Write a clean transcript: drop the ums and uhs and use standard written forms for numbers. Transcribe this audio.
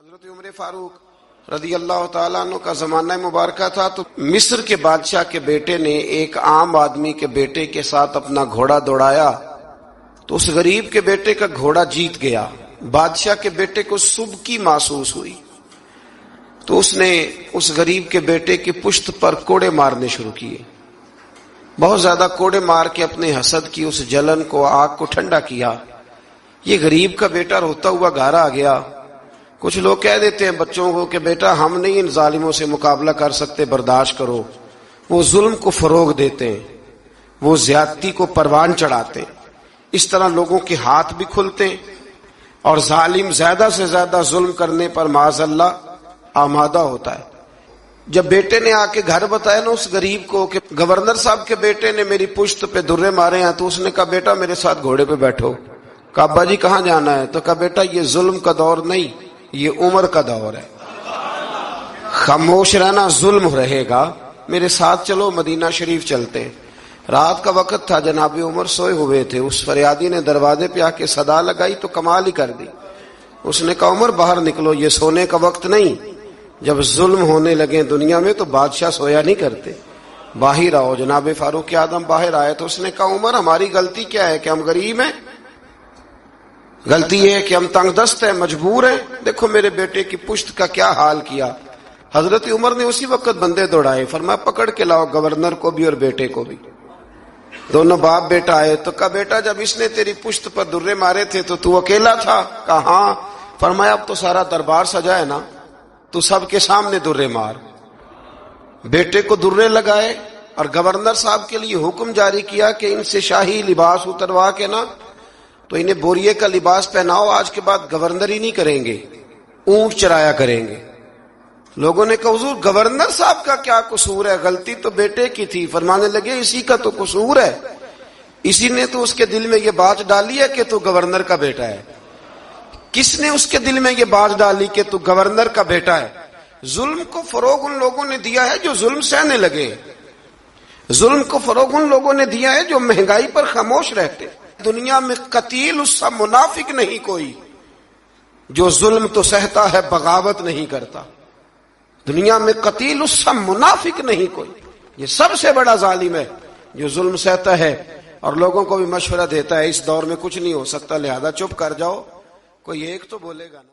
حضرت عمر فاروق رضی اللہ تعالیٰ عنہ کا زمانہ مبارکہ تھا تو مصر کے بادشاہ کے بیٹے نے ایک عام آدمی کے بیٹے کے ساتھ اپنا گھوڑا دوڑایا تو اس غریب کے بیٹے کا گھوڑا جیت گیا۔ بادشاہ کے بیٹے کو سبکی محسوس ہوئی تو اس نے اس غریب کے بیٹے کی پشت پر کوڑے مارنے شروع کیے، بہت زیادہ کوڑے مار کے اپنے حسد کی اس جلن کو، آگ کو ٹھنڈا کیا۔ یہ غریب کا بیٹا روتا ہوا گھر آ گیا۔ کچھ لوگ کہہ دیتے ہیں بچوں کو کہ بیٹا ہم نہیں ان ظالموں سے مقابلہ کر سکتے، برداشت کرو۔ وہ ظلم کو فروغ دیتے ہیں، وہ زیادتی کو پروان چڑھاتے ہیں، اس طرح لوگوں کے ہاتھ بھی کھلتے ہیں اور ظالم زیادہ سے زیادہ ظلم کرنے پر معاذ اللہ آمادہ ہوتا ہے۔ جب بیٹے نے آ کے گھر بتایا نا اس غریب کو کہ گورنر صاحب کے بیٹے نے میری پشت پہ درے مارے ہیں، تو اس نے کہا بیٹا میرے ساتھ گھوڑے پہ بیٹھو۔ کہا ابا جی کہاں جانا ہے؟ تو کہا بیٹا یہ ظلم کا دور نہیں، یہ عمر کا دور ہے، خاموش رہنا ظلم رہے گا، میرے ساتھ چلو مدینہ شریف چلتے ہیں۔ رات کا وقت تھا، جناب عمر سوئے ہوئے تھے، اس فریادی نے دروازے پہ آ کے صدا لگائی تو کمال ہی کر دی۔ اس نے کہا عمر باہر نکلو، یہ سونے کا وقت نہیں، جب ظلم ہونے لگے دنیا میں تو بادشاہ سویا نہیں کرتے، باہر آؤ۔ جناب فاروق اعظم باہر آئے تو اس نے کہا عمر ہماری غلطی کیا ہے کہ ہم غریب ہیں؟ غلطی یہ ہے کہ ہم تنگ دست ہیں، مجبور ہیں؟ دیکھو میرے بیٹے کی پشت کا کیا حال کیا۔ حضرت عمر نے اسی وقت بندے دوڑائے، فرمایا پکڑ کے لاؤ گورنر کو بھی اور بیٹے کو بھی۔ دونوں باپ بیٹا آئے تو کہا بیٹا جب اس نے تیری پشت پر درے مارے تھے تو اکیلا تھا؟ کہا ہاں۔ فرمایا اب تو سارا دربار سجا ہے نا، تو سب کے سامنے درے مار۔ بیٹے کو درے لگائے اور گورنر صاحب کے لیے حکم جاری کیا کہ ان سے شاہی لباس اتروا کے نا تو انہیں بوریے کا لباس پہناؤ، آج کے بعد گورنر ہی نہیں کریں گے، اونٹ چرایا کریں گے۔ لوگوں نے کہا حضور گورنر صاحب کا کیا قصور ہے؟ غلطی تو بیٹے کی تھی۔ فرمانے لگے اسی کا تو قصور ہے، اسی نے تو اس کے دل میں یہ بات ڈالی ہے کہ تو گورنر کا بیٹا ہے۔ کس نے اس کے دل میں یہ بات ڈالی کہ تو گورنر کا بیٹا ہے؟ ظلم کو فروغ ان لوگوں نے دیا ہے جو ظلم سہنے لگے، ظلم کو فروغ ان لوگوں نے دیا ہے جو مہنگائی پر خاموش رہتے۔ دنیا میں قتیل اس سا منافق نہیں کوئی جو ظلم تو سہتا ہے بغاوت نہیں کرتا۔ دنیا میں قتیل اس سا منافق نہیں کوئی، یہ سب سے بڑا ظالم ہے جو ظلم سہتا ہے اور لوگوں کو بھی مشورہ دیتا ہے اس دور میں کچھ نہیں ہو سکتا لہذا چپ کر جاؤ، کوئی ایک تو بولے گا نا۔